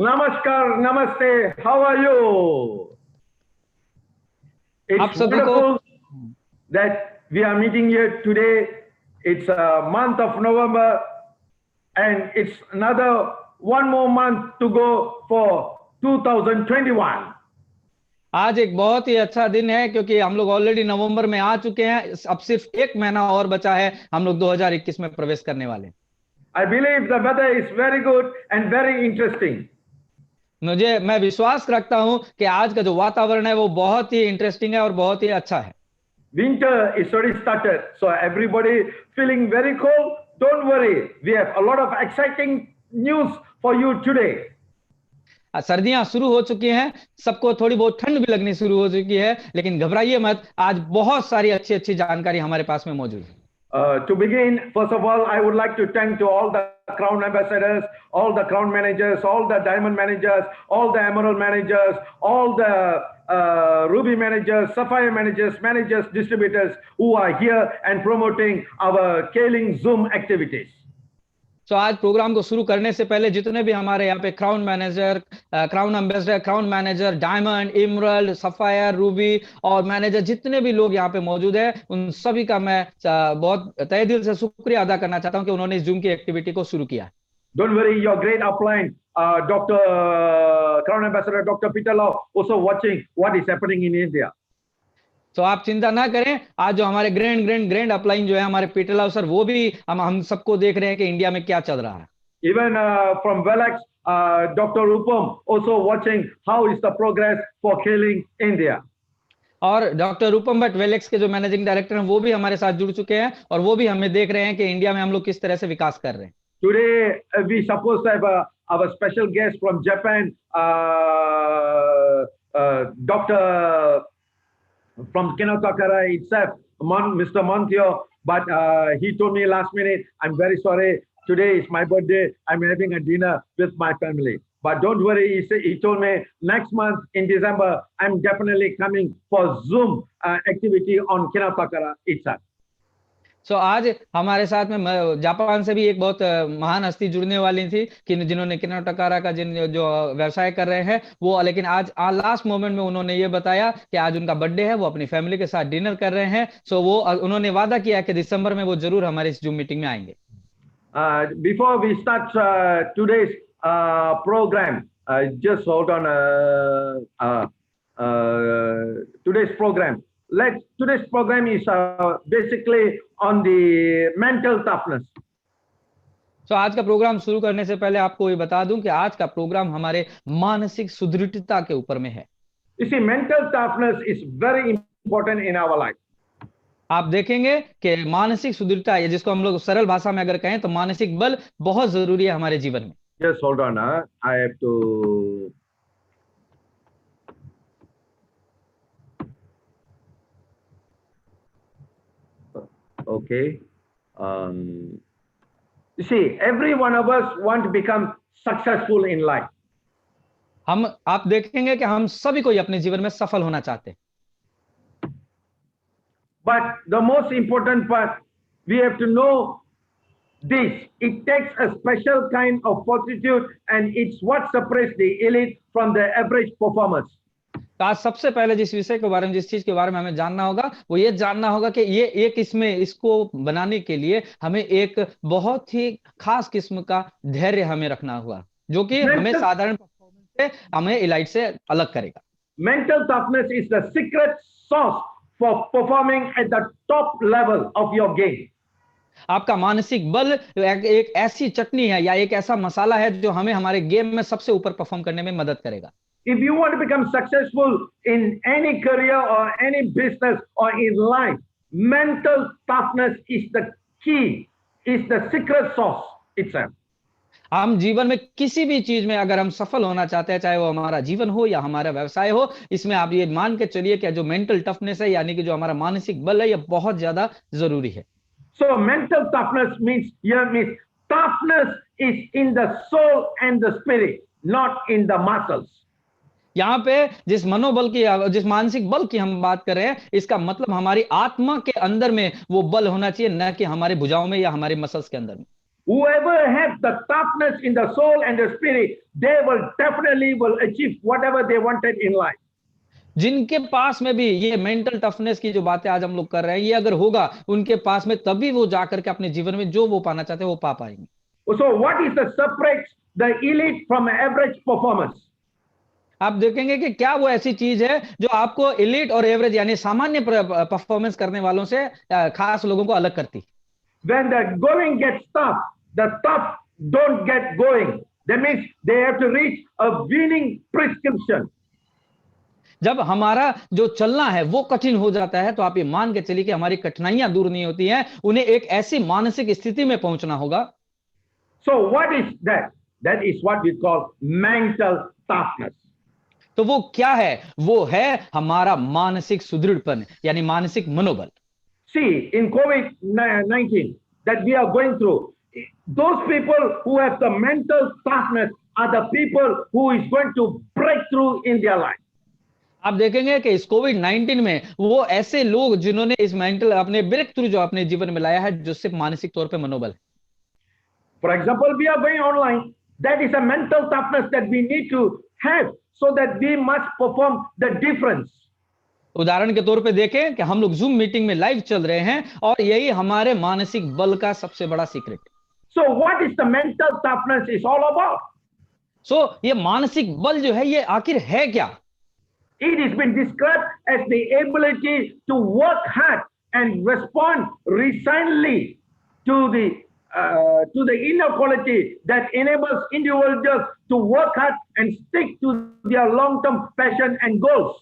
Namaskar, namaste. How are you? आप It's सभी को wonderful that we are meeting here today. It's a month of November, and it's another one more month to go for 2021. आज एक बहुत ही अच्छा दिन है क्योंकि हम लोग ऑलरेडी नवंबर में आ चुके हैं। अब सिर्फ एक महीना और बचा है, हम लोग 2021 में प्रवेश करने वाले हैं। I believe the weather is very good and very interesting. मैं विश्वास रखता हूं कि आज का जो वातावरण है वो बहुत ही इंटरेस्टिंग है और बहुत ही अच्छा है। Winter is already started, so everybody feeling very cold. Don't worry, we have a lot of exciting news for you today. सर्दियां शुरू हो चुकी हैं, सबको थोड़ी बहुत ठंड भी लगनी शुरू हो चुकी है, लेकिन घबराइए मत, आज बहुत सारी अच्छी अच्छी जानकारी हमारे पास में मौजूद है। To begin, first of all, I would like to thank to all the crown ambassadors, all the crown managers, all the diamond managers, all the emerald managers, all the ruby managers, sapphire managers, distributors who are here and promoting our Kaling Zoom activities. तो आज programme को शुरू करने से पहले जितने भी हमारे यहाँ पे crown manager, crown ambassador, crown manager, diamond, emerald, sapphire, ruby और मैनेजर, जितने भी लोग यहाँ पे मौजूद है, उन सभी का मैं बहुत तहे दिल से शुक्रिया अदा करना चाहता हूँ कि उन्होंने इस जूम की एक्टिविटी को शुरू किया। Don't worry, your great upline, Dr. Crown Ambassador Dr. Peter Lau, also watching what is happening in India. तो आप चिंता ना करें, आज जो हमारे ग्रैंड अपलाइन जो है हमारे पीटरलाल सर, वो भी हम सबको देख रहे हैं कि इंडिया में क्या चल रहा है। Even from Velax, Dr. Rupam also watching how is the progress for Kaling India. और डॉक्टर रूपम भट्ट वेलेक्स के जो मैनेजिंग डायरेक्टर हैं वो भी हमारे साथ जुड़ चुके हैं और वो भी हमें देख रहे हैं कि इंडिया में हम लोग किस तरह से विकास कर रहे हैं। Today we supposed to have our special guest from Japan, Dr. from Kinatakara itself, Mr. Montio, but he told me last minute, I'm very sorry, today is my birthday, I'm having a dinner with my family. But don't worry, he told me next month in December, I'm definitely coming for Zoom activity on Kinatakara itself. So आज हमारे साथ में Japan से भी एक बहुत महान हस्ती जुड़ने वाली थी कि जिन्होंने किनाटकारा का जो व्यवसाय कर रहे हैं वो, लेकिन आज लास्ट मोमेंट में उन्होंने ये बताया कि आज उनका बर्थडे है, वो अपनी फैमिली के साथ डिनर कर रहे हैं। सो वो उन्होंने वादा किया कि दिसंबर में वो जरूर हमारे इस जूम मीटिंग में आएंगे। Before we start today's program, just hold on. Today's program. Today's program is basically on the mental toughness. So आज का प्रोग्राम शुरू करने से पहले आपको ये बता दूं कि आज का प्रोग्राम हमारे मानसिक सुदृढ़ता के ऊपर में है। You see, mental toughness is very important in our life. आप देखेंगे कि मानसिक सुदृढ़ता, ये जिसको हम लोग सरल भाषा में अगर कहें तो मानसिक बल बहुत जरूरी है हमारे जीवन में। Just hold on, I have to. Okay. You see, every one of us want to become successful in life. आप देखेंगे कि हम सभी को अपने जीवन में सफल होना चाहते हैं। But the most important part, we have to know this. It takes a special kind of fortitude, and it's what separates the elite from the average performers. तो आज सबसे पहले जिस विषय के बारे में, जिस चीज के बारे में हमें जानना होगा, वो ये जानना होगा कि ये एक इसको बनाने के लिए हमें एक बहुत ही खास किस्म का धैर्य हमें रखना होगा, जो कि हमें साधारण परफॉर्मेंस से, हमें इलाइट से अलग करेगा। Mental toughness is the secret sauce for performing at the top level of your game. आपका मानसिक बल एक ऐसी चटनी है या एक ऐसा मसाला है जो हमें हमारे गेम में सबसे ऊपर परफॉर्म करने में मदद करेगा। If you want to become successful in any career or any business or in life, mental toughness is the key, is the secret sauce itself. हम जीवन में किसी भी चीज में अगर हम सफल होना चाहते हैं, चाहे वो हमारा जीवन हो या हमारा व्यवसाय हो, इसमें आप ये मान के चलिए कि जो मेंटल टफनेस है, यानी कि जो हमारा मानसिक बल है, ये बहुत ज्यादा जरूरी है। So mental toughness means toughness is in the soul and the spirit, not in the muscles. यहाँ पे जिस मनोबल की, जिस मानसिक बल की हम बात कर रहे हैं, इसका मतलब हमारी आत्मा के अंदर में वो बल होना चाहिए, न कि हमारे भुजाओं में या हमारे मसल्स के अंदर में। whoever has the toughness in the soul and the spirit, they will definitely will achieve whatever they wanted in life. जिनके पास में भी ये मेंटल टफनेस की जो बातें आज हम लोग कर रहे हैं, ये अगर होगा उनके पास में, तभी वो जाकर के अपने जीवन में जो वो पाना चाहते हैं वो पा पाएंगे। So what is the separates the elite from average performance? आप देखेंगे कि क्या वो ऐसी चीज है जो आपको एलीट और एवरेज यानी सामान्य परफॉर्मेंस करने वालों से खास लोगों को अलग करती। When the going gets tough, the tough don't get going. That means they have to reach a winning prescription. जब हमारा जो चलना है वो कठिन हो जाता है, तो आप ये मान के चलिए कि हमारी कठिनाइयां दूर नहीं होती हैं, उन्हें एक ऐसी मानसिक स्थिति में पहुंचना होगा। So what is that? That is what we call mental toughness. तो वो क्या है? वो है हमारा मानसिक सुदृढ़पन यानी मानसिक मनोबल। See, in COVID-19 that we are going through, those people who have the mental toughness are the people who is going to break through in their life. आप देखेंगे कि इस कोविड-19 में वो ऐसे लोग जिन्होंने इस मेंटल अपने ब्रेक थ्रू जो अपने जीवन में लाया है, जो सिर्फ मानसिक तौर पे मनोबल है। For example, we are going online. That is a mental toughness that we need to have so that we must perform the difference. उदाहरण के तौर पे देखें कि हम लोग जूम मीटिंग में लाइव चल रहे हैं, और यही हमारे मानसिक बल का सबसे बड़ा secret. So what is the mental toughness is all about? ये मानसिक बल जो है ये आखिर है क्या? It has been described as the ability to work hard and respond resignedly to the inner quality that enables individuals to work hard and stick to their long-term passion and goals.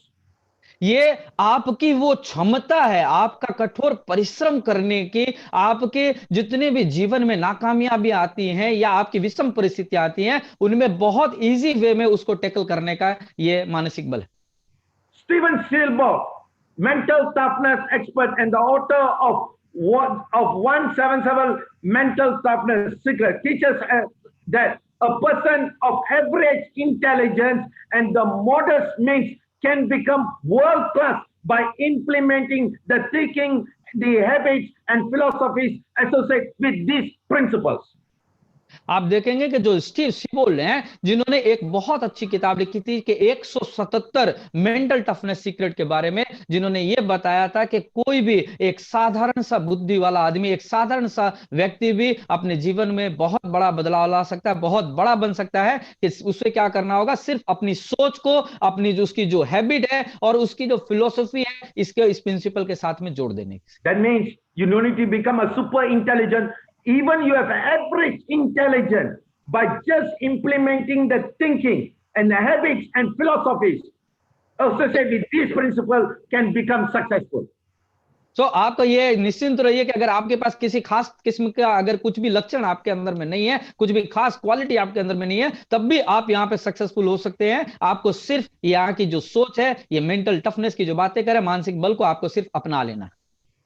ये आपकी वो क्षमता है, आपका कठोर परिश्रम करने की, आपके जितने भी जीवन में नाकामयाबी आती हैं या आपकी विषम परिस्थितियां आती हैं, उनमें बहुत इजी वे में उसको टैकल करने का ये मानसिक बल है। Steven Spielberg, mental toughness expert and the author of 177 Mental Toughness Secret, teaches us that a person of average intelligence and the modest means can become world class by implementing the thinking, the habits and philosophies associated with these principles. आप देखेंगे कि जो Steve Siebold हैं, जिन्होंने एक बहुत अच्छी किताब लिखी थी कि 177 मेंटल टफनेस सीक्रेट के बारे में, जिन्होंने ये बताया था कि कोई भी एक साधारण सा बुद्धि वाला आदमी, एक साधारण सा व्यक्ति भी अपने जीवन में बहुत बड़ा बदलाव ला सकता है, बहुत बड़ा बन सकता है। कि उसे क्या करना होगा? सिर्फ अपनी सोच को, अपनी जो उसकी जो हैबिट है और उसकी जो फिलोसफी है, इसके इस प्रिंसिपल के साथ में जोड़ देने की। That means you don't need to become a super intelligent. Even you have average intelligence, by just implementing the thinking and the habits and philosophies associated with this principle can become successful. आपका ये निश्चिंत रहिए कि अगर आपके पास किसी खास किस्म का अगर कुछ भी लक्षण आपके अंदर में नहीं है, कुछ भी खास क्वालिटी आपके अंदर में नहीं है, तब भी आप यहाँ पे सक्सेसफुल हो सकते हैं। आपको सिर्फ यहाँ की जो सोच है, ये मेंटल टफनेस की जो बातें करें, मानसिक बल को आपको सिर्फ अपना लेना है।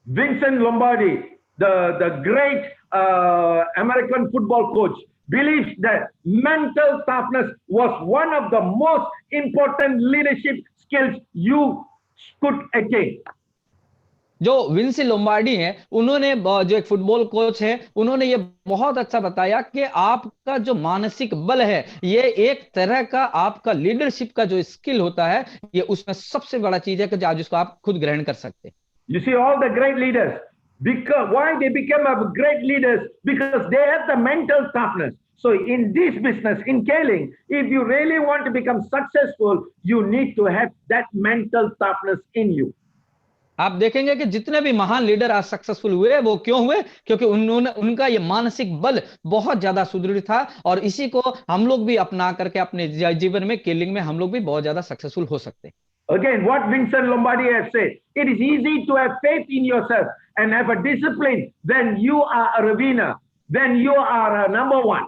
Vincent Lombardi, the great American football coach, believes that mental toughness was one of the most important leadership skills you could attain. जो विंसी लोम्बार्डी हैं, उन्होंने जो एक फुटबॉल कोच है, उन्होंने ये बहुत अच्छा बताया कि आपका जो मानसिक बल है, ये एक तरह का आपका लीडरशिप का जो स्किल होता है, ये उसमें सबसे बड़ा चीज है कि आज जिसको आप खुद ग्रहण कर सकते हैं। You see, all the great leaders, because why they became a great leaders? Because they have the mental toughness. So in this business, in Kaling, if you really want to become successful, you need to have that mental toughness in you. आप देखेंगे कि जितने भी महान leader आज successful हुए, वो क्यों हुए? क्योंकि उनका ये मानसिक बल बहुत ज्यादा सुदृढ़ था, और इसी को हम लोग भी अपना करके अपने जीवन में, केलिंग में हम लोग भी बहुत ज्यादा सक्सेसफुल हो सकते हैं। Again, what Vincent Lombardi has said, it is easy to have faith in yourself and have a discipline when you are a winner, when you are a number one.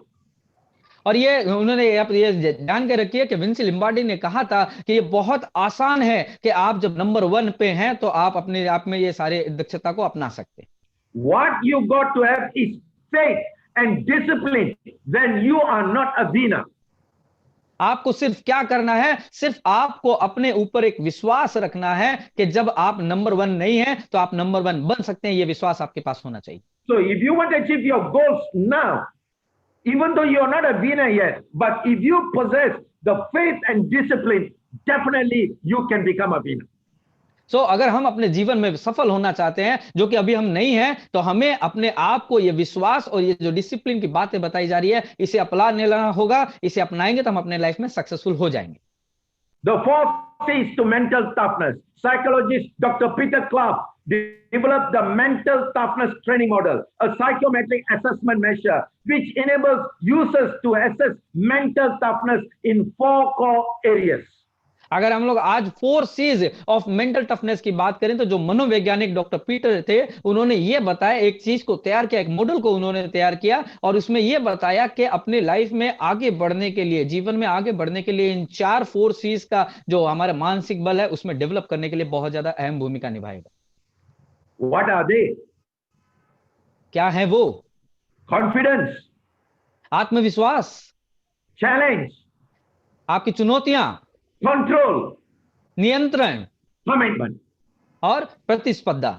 और ये उन्होंने ये जान के रखिए कि विंसी लिम्बार्डी ने कहा था कि ये बहुत आसान है कि आप जब नंबर 1 पे हैं तो आप अपने आप में ये सारे दक्षता को अपना सकते हैं। What you got to have is faith and discipline when you are not a winner. आपको सिर्फ क्या करना है? सिर्फ आपको अपने ऊपर एक विश्वास रखना है कि जब आप नंबर 1 नहीं हैं तो आप नंबर 1 बन सकते हैं। ये विश्वास आपके पास होना चाहिए। So if you want to achieve your goals now, Even though you are not a winner yet, but if you possess the faith and discipline, definitely you can become a winner. सो अगर हम अपने जीवन में सफल होना चाहते हैं, जो कि अभी हम नहीं हैं, तो हमें अपने आप को ये विश्वास और ये जो डिसिप्लिन की बातें बताई जा रही है, इसे अपना लेना होगा। इसे अपनाएंगे तो हम अपने लाइफ में सक्सेसफुल हो जाएंगे। The fourth is to mental toughness. Psychologist Dr. Peter Clough developed the mental toughness training model, a psychometric assessment measure which enables users to assess mental toughness in 4 core areas. अगर हम लोग आज 4 C's of mental toughness की बात करें, तो जो मनोवैज्ञानिक डॉक्टर पीटर थे, उन्होंने ये बताया, एक चीज को तैयार किया, एक मॉडल को उन्होंने तैयार किया और उसमें ये बताया कि अपने लाइफ में आगे बढ़ने के लिए, जीवन में आगे बढ़ने के लिए इन 4 C's का जो हमारा मानसिक बल है, उसमें डेवलप करने के लिए बहुत ज्यादा अहम भूमिका निभाएगा। What are they? क्या है वो? Confidence, आत्मविश्वास, challenge, आपकी चुनौतियां, control, नियंत्रण commitment. और प्रतिस्पर्धा।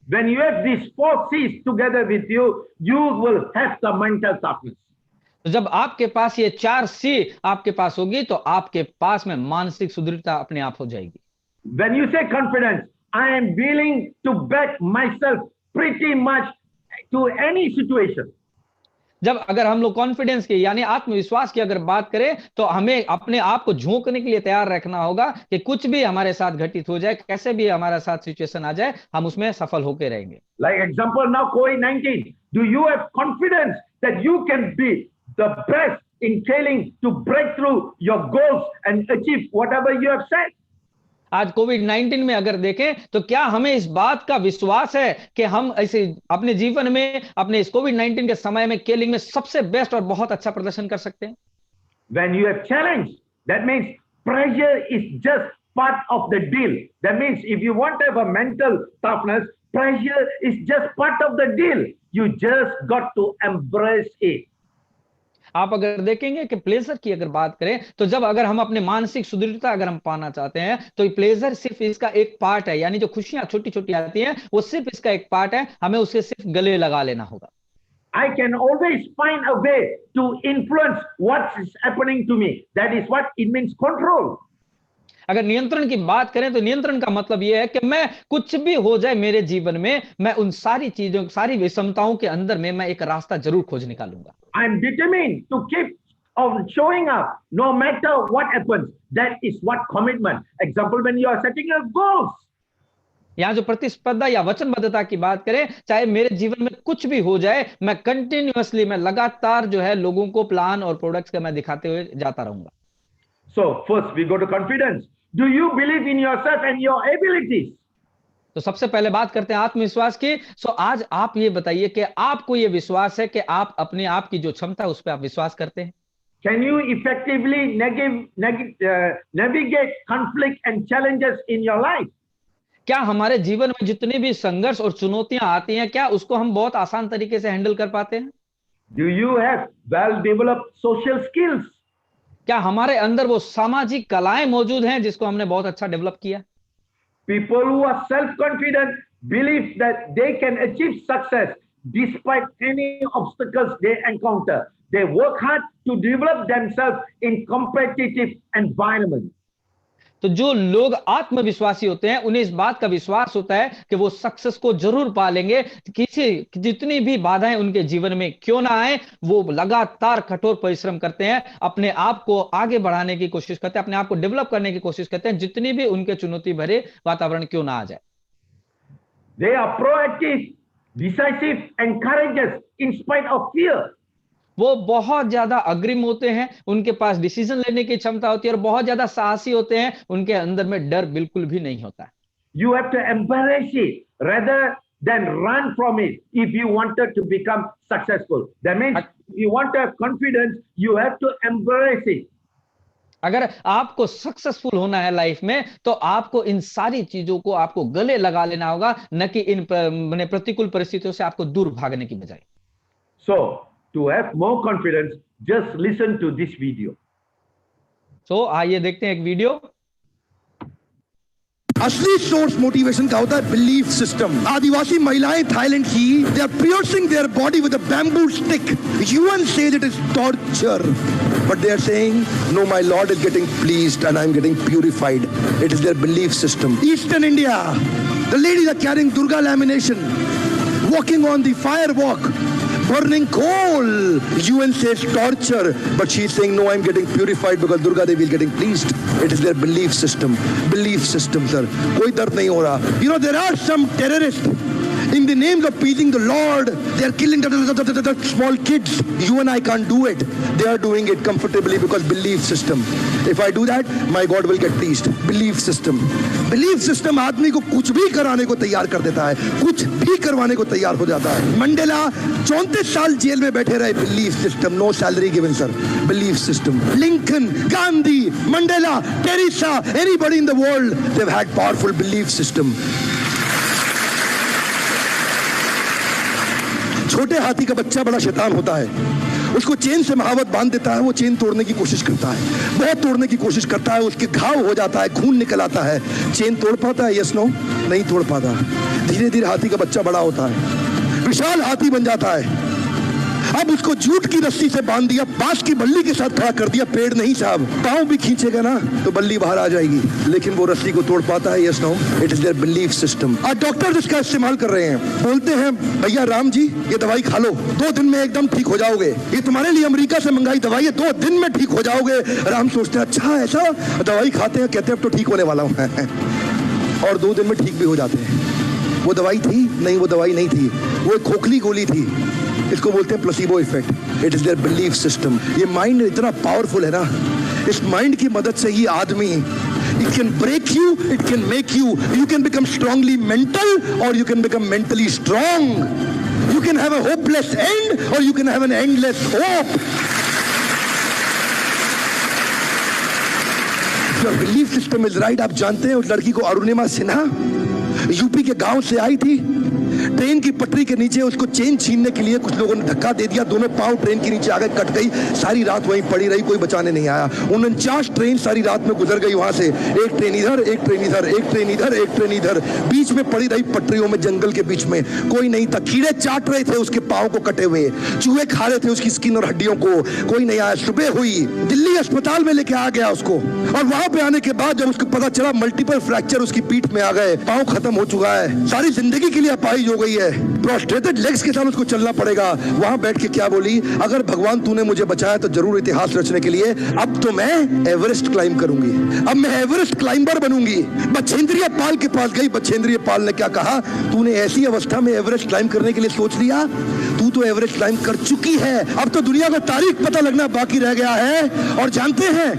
When you have these 4 C's together with you, you will have the mental toughness. तो जब आपके पास ये 4 C आपके पास होगी, तो आपके पास में मानसिक सुदृढ़ता अपने आप हो जाएगी। When you say confidence, I am willing to bet myself pretty much to any situation. जब अगर हम लोग कॉन्फिडेंस की यानी आत्मविश्वास की अगर बात करें, तो हमें अपने आप को झोंकने के लिए तैयार रखना होगा कि कुछ भी हमारे साथ घटित हो जाए, कैसे भी हमारा साथ सिचुएशन आ जाए, हम उसमें सफल होकर रहेंगे। Like example now COVID-19, do you have confidence that you can be the best in failing to break through your goals and achieve whatever you have said? आज कोविड-19 में अगर देखें, तो क्या हमें इस बात का विश्वास है कि हम ऐसे अपने जीवन में, अपने इस कोविड-19 के समय में केलिंग में सबसे बेस्ट और बहुत अच्छा प्रदर्शन कर सकते हैं? When you have challenge, that means pressure is just part of the deal. That means if you want to have a mental toughness, pressure is just part of the deal. You just got to embrace it. आप अगर देखेंगे कि pleasure की अगर बात करें, तो जब अगर हम अपने मानसिक सुदृढ़ता अगर हम पाना चाहते हैं, तो ये प्लेजर सिर्फ इसका एक पार्ट है, यानी जो खुशियां छोटी छोटी आती हैं, वो सिर्फ इसका एक पार्ट है। हमें उससे सिर्फ गले लगा लेना होगा। I can always find a way to influence what is happening to me. That is what it means, control. अगर नियंत्रण की बात करें, तो नियंत्रण का मतलब यह है कि मैं कुछ भी हो जाए मेरे जीवन में, मैं उन सारी चीजों, सारी विषमताओं के अंदर में मैं एक रास्ता जरूर खोज निकालूंगा। I am determined to keep on showing up no matter what happens. That is what commitment. Example, when you are setting your goals. यहाँ जो प्रतिस्पर्धा या वचनबद्धता की बात करें, चाहे मेरे जीवन में कुछ भी हो जाए, मैं कंटिन्यूअसली, मैं लगातार जो है लोगों को प्लान और प्रोडक्ट्स का मैं दिखाते हुए जाता रहूंगा। So first we go to confidence. Do you believe in yourself and your abilities? तो सबसे पहले बात करते हैं आत्मविश्वास की। सो आज आप ये बताइए कि आपको ये विश्वास है कि आप अपने आप की जो क्षमता है उस पर आप विश्वास करते हैं? Can you effectively navigate conflict and challenges in your life? क्या हमारे जीवन में जितने भी संघर्ष और चुनौतियां आती हैं, क्या उसको हम बहुत आसान तरीके से हैंडल कर पाते हैं? Do you have well-developed social skills? क्या हमारे अंदर वो सामाजिक कलाएं मौजूद हैं जिसको हमने बहुत अच्छा डेवलप किया? People who are self-confident believe that they can achieve success despite any obstacles they encounter. They work hard to develop themselves in competitive environment. तो जो लोग आत्मविश्वासी होते हैं, उन्हें इस बात का विश्वास होता है कि वो सक्सेस को जरूर पा लेंगे, जितनी भी बाधाएं उनके जीवन में क्यों ना आए, वो लगातार कठोर परिश्रम करते हैं, अपने आप को आगे बढ़ाने की कोशिश करते हैं, अपने आप को डेवलप करने की कोशिश करते हैं, जितनी भी उनके चुनौती भरे वातावरण क्यों ना आ जाए। They are proactive, decisive and courageous in spite of fear. वो बहुत ज्यादा अग्रिम होते हैं, उनके पास डिसीजन लेने की क्षमता होती है और बहुत ज्यादा साहसी होते हैं, उनके अंदर में डर बिल्कुल भी नहीं होता है। You have to embrace it rather than run from it if you wanted to become successful. That means if you want to have confidence, you have to embrace it. अगर आपको सक्सेसफुल होना है लाइफ में, तो आपको इन सारी चीजों को आपको गले लगा लेना होगा, न कि इन प्रतिकूल परिस्थितियों से आपको दूर भागने की बजाय। So to have more confidence, just listen to this video. आइए देखते हैं एक वीडियो। असली सोर्स मोटिवेशन का होता है बिलीफ सिस्टम। आदिवासी महिलाएं थाईलैंड की, they are piercing their body with a bamboo stick. UN says it is torture, but they are saying, no, my Lord is getting pleased and I'm getting purified. It is their belief system. Eastern India, the ladies are carrying Durga lamination, walking on the fire walk, burning coal. UN says torture, but she is saying, no, I'm getting purified because Durga Devi is getting pleased. It is their belief system. Belief system, sir. कोई दर्द नहीं हो रहा. You know, there are some terrorists in the names of pleasing the Lord, they are killing the small kids. You and I can't do it. They are doing it comfortably because belief system. If I do that, my God will get pleased. Belief system. Belief system आदमी को कुछ भी कराने को तैयार कर देता है, कुछ भी करवाने को तैयार हो जाता है। मंडेला 34 साल जेल में बैठे रहे। Belief system, no salary given, sir. Belief system. Lincoln, Gandhi, Mandela, Teresa, anybody in the world, they've had powerful belief system. छोटे हाथी का बच्चा बड़ा शैतान होता है। उसको चेन से महावत बांध देता है, वो चेन तोड़ने की कोशिश करता है, बहुत तोड़ने की कोशिश करता है, उसके घाव हो जाता है, खून निकल आता है। चेन तोड़ पाता है? Yes no? नहीं तोड़ पाता। धीरे धीरे हाथी का बच्चा बड़ा होता है, विशाल हाथी बन जाता है। अब उसको जूट की रस्सी से बांध दिया, बांस की बल्ली के साथ खड़ा कर दिया। पेड़ नहीं साहब, पांव भी खींचेगा ना तो बल्ली बाहर आ जाएगी, लेकिन वो रस्सी को तोड़ पाता है? Yes no? It is their belief system. आज डॉक्टर इसका इस्तेमाल कर रहे हैं, बोलते हैं भैया राम जी ये दवाई खा लो, 2 दिन में एकदम ठीक हो जाओगे। ये तुम्हारे लिए अमेरिका से मंगाई दवाई है, 2 दिन में ठीक हो जाओगे। राम सोचते हैं अच्छा ऐसा, दवाई खाते हैं, कहते हैं अब तो ठीक होने वाला हूँ और 2 दिन में ठीक भी हो जाते हैं। वो दवाई थी? नहीं, वो दवाई नहीं थी, वो एक खोखली गोली थी। इसको बोलते हैं placebo effect. It is their belief system. ये माइंड इतना पावरफुल है ना, इस माइंड की मदद से ही आदमी, it can break you, it can make you, you can become strongly mental और you can become mentally strong. You can have a hopeless end और you can have an endless hope. Your belief system is right. आप जानते हैं उस लड़की को, Arunima Sinha, UP के गांव से आई थी, ट्रेन की पटरी के नीचे उसको चेन छीनने के लिए कुछ लोगों ने धक्का दे दिया, दोनों पांव ट्रेन के नीचे आ गए, कट गई, सारी रात वहीं पड़ी रही, कोई बचाने नहीं आया। 49 ट्रेन सारी रात में गुजर गई वहां से, एक ट्रेन इधर, एक ट्रेन इधर, एक ट्रेन इधर, एक ट्रेन इधर, बीच में पड़ी रही पटरियों में, जंगल के बीच में, कोई नहीं था। कीड़े चाट रहे थे उसके पांव को कटे हुए, चूहे खा रहे थे उसकी स्किन और हड्डियों को, कोई नहीं आया। सुबह हुई, दिल्ली अस्पताल में लेके आ गया उसको, और वहां पे आने के बाद जब उसको पता चला मल्टीपल फ्रैक्चर उसकी पीठ में आ गए, पांव खत्म हो चुका है, सारी जिंदगी के लिए अपाहिज हो गई है, प्रोस्ट्रेटेड लेग्स के साथ उसको चलना पड़ेगा। वहां बैठ के क्या बोली, अगर भगवान तूने मुझे बचाया तो जरूर इतिहास रचने के लिए अब तो मैं एवरेस्ट क्लाइंब करूंगी, अब मैं एवरेस्ट क्लाइंबर बनूंगी। बछेंद्रिय पाल के पास गई, बछेंद्रिय पाल ने क्या कहा, तूने ऐसी अवस्था में एवरेस्ट क्लाइंब करने के लिए सोच लिया, तू तो एवरेस्ट क्लाइंब कर चुकी है, अब तो दुनिया को तारीख पता लगना बाकी रह गया है। और जानते हैं,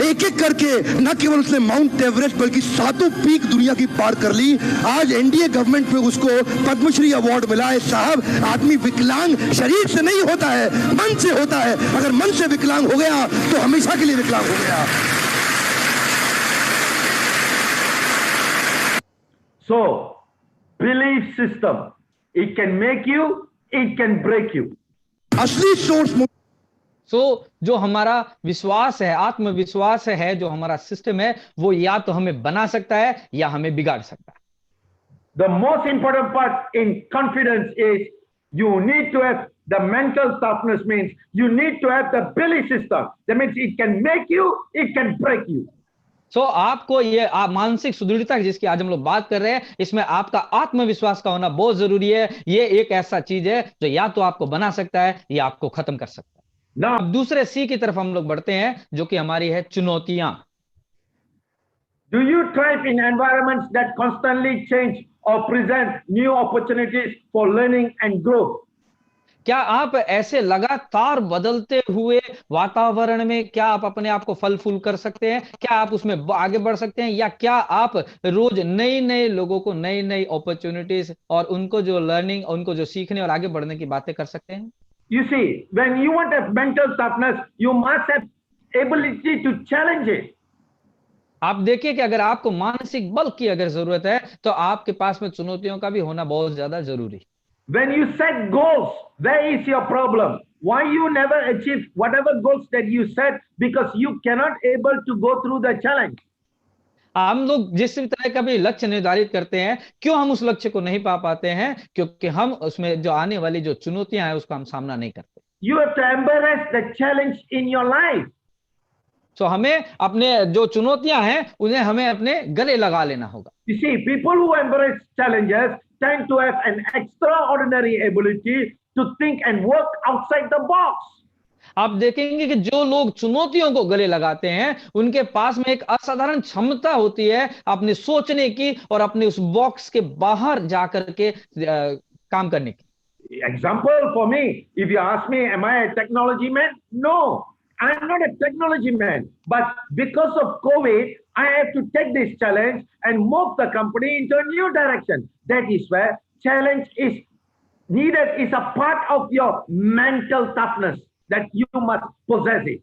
एक एक करके न केवल उसने माउंट एवरेस्ट बल्कि 7 पीक दुनिया की पार कर ली। आज एनडीए गवर्नमेंट में उसको पद्मश्री अवार्ड मिला है। साहब, आदमी विकलांग शरीर से नहीं होता है, मन से होता है। अगर मन से विकलांग हो गया तो हमेशा के लिए विकलांग हो गया। So, belief system, it can make you, it can break you. असली सोर्स जो हमारा विश्वास है, आत्मविश्वास है, जो हमारा सिस्टम है, वो या तो हमें बना सकता है या हमें बिगाड़ सकता है। The most important part in confidence is you need to have the mental toughness, means you need to have the belief system. That means it can make you, it can break you. आपको ये मानसिक सुदृढ़ता जिसकी आज हम लोग बात कर रहे हैं, इसमें आपका आत्मविश्वास का होना बहुत जरूरी है। ये एक ऐसा चीज है जो या तो आपको बना सकता है या आपको खत्म कर सकता है। Now, अब दूसरे सी की तरफ हम लोग बढ़ते हैं, जो कि हमारी है चुनौतियां। do you thrive in environments that constantly change or present new opportunities for learning and growth? क्या आप ऐसे लगातार बदलते हुए वातावरण में क्या आप अपने आप को फल फूल कर सकते हैं? क्या आप उसमें आगे बढ़ सकते हैं? या क्या आप रोज नए नए लोगों को नई नई अपॉर्चुनिटीज और उनको जो लर्निंग, उनको जो सीखने और आगे बढ़ने की बातें कर सकते हैं? You see, when you want a mental toughness, you must have ability to challenge it. आप देखिए कि अगर आपको मानसिक बल की अगर जरूरत है तो आपके पास में चुनौतियों का भी होना बहुत ज्यादा जरूरी। When you set goals, where is your problem? Why you never achieve whatever goals that you set? Because you cannot able to go through the challenge. हम लोग जिस भी तरह का भी लक्ष्य निर्धारित करते हैं, क्यों हम उस लक्ष्य को नहीं पा पाते हैं? क्योंकि हम उसमें जो आने वाली जो चुनौतियां हैं उसका हम सामना नहीं करते। You have to embrace the challenge in your life. तो हमें अपने जो चुनौतियां हैं उन्हें हमें अपने गले लगा लेना होगा। You see, people who embrace challenges tend to have an extraordinary ability to think and work outside the box. आप देखेंगे कि जो लोग चुनौतियों को गले लगाते हैं उनके पास में एक असाधारण क्षमता होती है अपने सोचने की और अपने उस बॉक्स के बाहर जाकर के काम करने की। Example for me, if you ask me, am I a technology man? No, I'm not a technology man. But because of COVID, I have to take this challenge and move the company into a new direction. That is where challenge is needed, is a part of your mental toughness that you must possess it.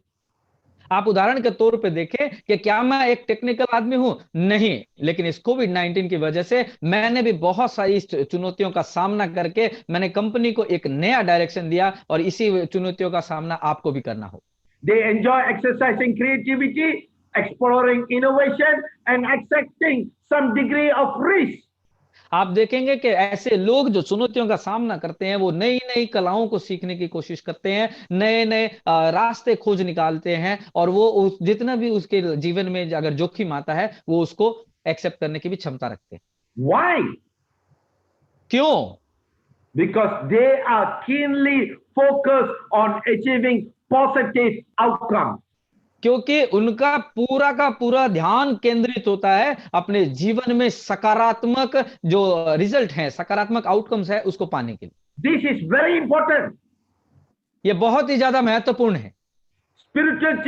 आप उदाहरण के तौर पे देखें कि क्या मैं एक टेक्निकल आदमी हूं? नहीं, लेकिन इस कोविड-19 की वजह से मैंने भी बहुत सारी चुनौतियों का सामना करके मैंने कंपनी को एक नया डायरेक्शन दिया और इसी चुनौतियों का सामना आपको भी करना हो। They enjoy exercising creativity, exploring innovation, and accepting some degree of risk. आप देखेंगे कि ऐसे लोग जो चुनौतियों का सामना करते हैं वो नई नई कलाओं को सीखने की कोशिश करते हैं, नए नए रास्ते खोज निकालते हैं और वो जितना भी उसके जीवन में अगर जोखिम आता है वो उसको एक्सेप्ट करने की भी क्षमता रखते हैं। Why? क्यों? Because they are keenly focused on achieving positive outcome. क्योंकि उनका पूरा का पूरा ध्यान केंद्रित होता है अपने जीवन में सकारात्मक जो रिजल्ट है, सकारात्मक आउटकम्स है उसको पाने के लिए। This is very important. ये बहुत ही ज्यादा महत्वपूर्ण है। Spiritual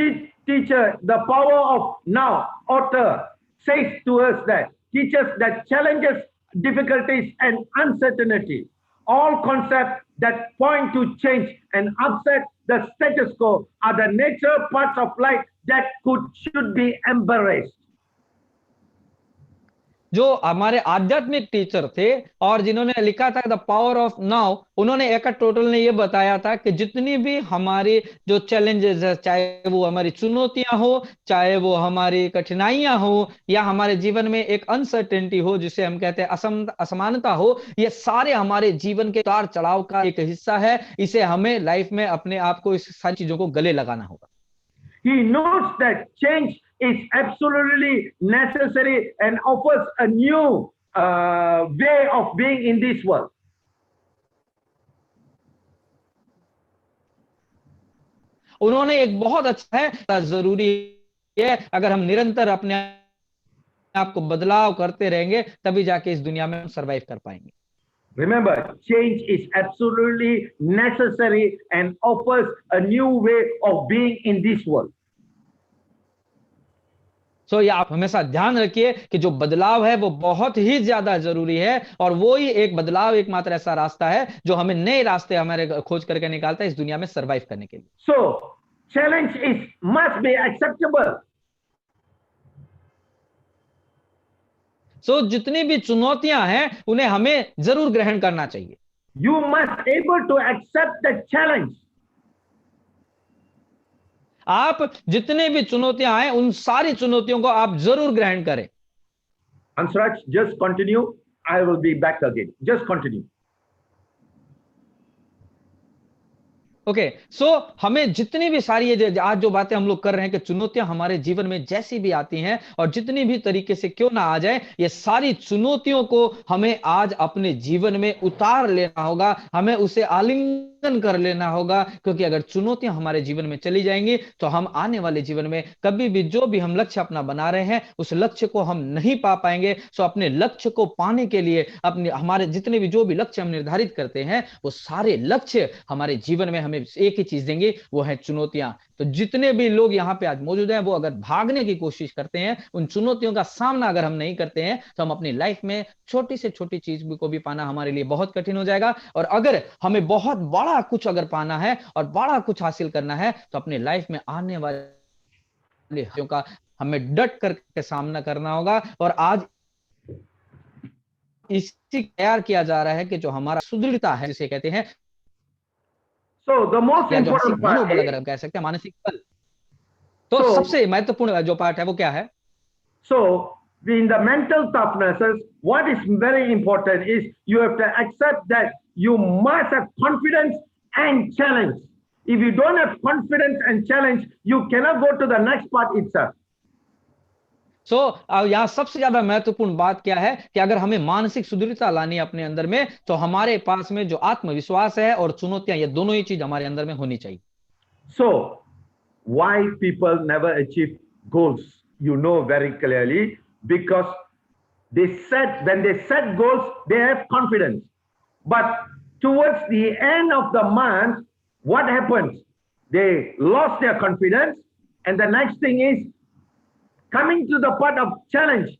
teacher, the power of now, author says to us that teaches that challenges, difficulties, and uncertainty, all concepts that point to change and upset the status quo, are the natural parts of life that should be embraced. जो हमारे आध्यात्मिक teacher थे और जिन्होंने लिखा था the power of now, उन्होंने एक टोटल ने ये बताया था कि जितनी भी हमारी जो चैलेंजेस है, चाहे वो हमारी चुनौतियां हो, चाहे वो हमारी कठिनाइयां हो या हमारे जीवन में एक अनसर्टेनिटी हो जिसे हम कहते हैं असमानता हो, ये सारे हमारे जीवन के उतार चढ़ाव का एक हिस्सा है। इसे हमें लाइफ में अपने आप को इस सारी चीजों को गले लगाना होगा। He knows that change is absolutely necessary and offers a new way of being in this world. उन्होंने एक बहुत अच्छा है, जरूरी है अगर हम निरंतर अपने आप को बदलाव करते रहेंगे तभी जाके इस दुनिया में हम सरवाइव कर पाएंगे। Remember, change is absolutely necessary and offers a new way of being in this world. सो ये आप हमेशा ध्यान रखिए कि जो बदलाव है वो बहुत ही ज्यादा जरूरी है और वो ही एक बदलाव एकमात्र ऐसा रास्ता है जो हमें नए रास्ते हमारे खोज करके निकालता है इस दुनिया में सरवाइव करने के लिए। So, challenge is must be acceptable. सो जितनी भी चुनौतियां हैं उन्हें हमें जरूर ग्रहण करना चाहिए। You must able to accept the challenge. आप जितने भी चुनौतियां हैं उन सारी चुनौतियों को आप जरूर ग्रहण करें। Ansraj, just continue. I will be back again. Just continue. Okay, so हमें जितनी भी सारी आज जो बातें हम लोग कर रहे हैं कि चुनौतियां हमारे जीवन में जैसी भी आती हैं और जितनी भी तरीके से क्यों ना आ जाए, ये सारी चुनौतियों को हमें आज अपने जीवन में उतार लेना होगा, हमें उसे आलिंगन कर लेना होगा। क्योंकि अगर चुनौतियां हमारे जीवन में चली जाएंगी तो हम आने वाले जीवन में कभी भी जो भी हम लक्ष्य अपना बना रहे हैं उस लक्ष्य को हम नहीं पा पाएंगे। सो अपने लक्ष्य को पाने के लिए अपने हमारे जितने भी जो भी लक्ष्य हम निर्धारित करते हैं वो सारे लक्ष्य हमारे जीवन में हमें एक ही चीज देंगे, वो है चुनौतियां। तो जितने भी लोग यहां पे आज मौजूद हैं वो अगर भागने की कोशिश करते हैं, उन चुनौतियों का सामना अगर हम नहीं करते हैं तो हम अपनी लाइफ में छोटी से छोटी चीज को भी पाना हमारे लिए बहुत कठिन हो जाएगा। और अगर हमें बहुत बड़ा कुछ अगर पाना है और बड़ा कुछ हासिल करना है तो अपने लाइफ में आने वाले का हमें डट करके सामना करना होगा। और आज इसी तैयार किया जा रहा है कि जो हमारा सुदृढ़ता है जिसे कहते हैं, So the most important part मनोबल अगर is, हम कह सकते हैं, मानसिक बल। तो सबसे महत्वपूर्ण जो पार्ट है वो क्या है? so in the mental toughnesses, what is very important is you have to accept that you must have confidence and challenge. If you don't have confidence and challenge, you cannot go to the next part itself. यहाँ सबसे ज्यादा महत्वपूर्ण बात क्या है कि अगर हमें मानसिक सुदृढ़ता लानी है अपने अंदर में, तो हमारे पास में जो आत्मविश्वास है और चुनौतियां, ये दोनों ही चीज हमारे अंदर में होनी चाहिए। So, why people never achieve goals? You know very clearly, because when they set goals, they have confidence. But towards the end of the month, what happens? They lost their confidence, and the next thing is, coming to the part of challenge,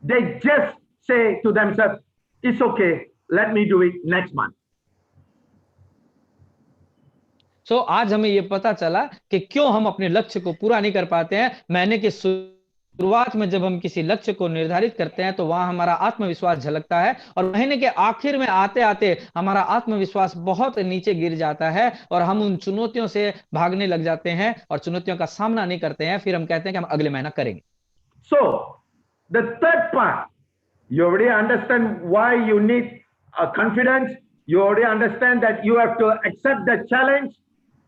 they just say to themselves, it's okay, let me do it next month. आज हमें ये पता चला कि क्यों हम अपने लक्ष्य को पूरा नहीं कर पाते हैं। महीने की शुरुआत में जब हम किसी लक्ष्य को निर्धारित करते हैं तो वहां हमारा आत्मविश्वास झलकता है, और महीने के आखिर में आते आते हमारा आत्मविश्वास बहुत नीचे गिर जाता है और हम उन चुनौतियों से भागने लग जाते हैं और चुनौतियों का सामना नहीं करते हैं। फिर हम कहते हैं कि हम अगले महीना करेंगे। So, the third part, you already understand why you need confidence. You already understand that you have to accept the challenge.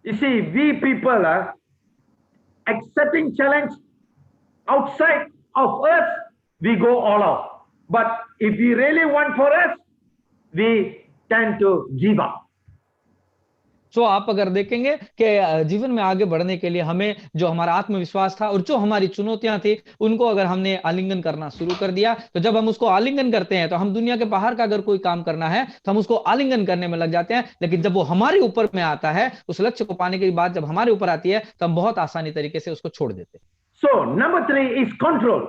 You see, we people are accepting challenge outside of us, we go all out. But if we really want for us, we tend to give up. आप अगर देखेंगे कि जीवन में आगे बढ़ने के लिए हमें जो हमारा आत्मविश्वास था और जो हमारी चुनौतियां थी, उनको अगर हमने आलिंगन करना शुरू कर दिया, तो जब हम उसको आलिंगन करते हैं तो हम दुनिया के बाहर का अगर कोई काम करना है तो हम उसको आलिंगन करने में लग जाते हैं। लेकिन जब वो हमारे ऊपर में आता है, उस लक्ष्य को पाने की बात जब हमारे ऊपर आती है, तो हम बहुत आसानी तरीके से उसको छोड़ देते हैं। So, number 3 is control.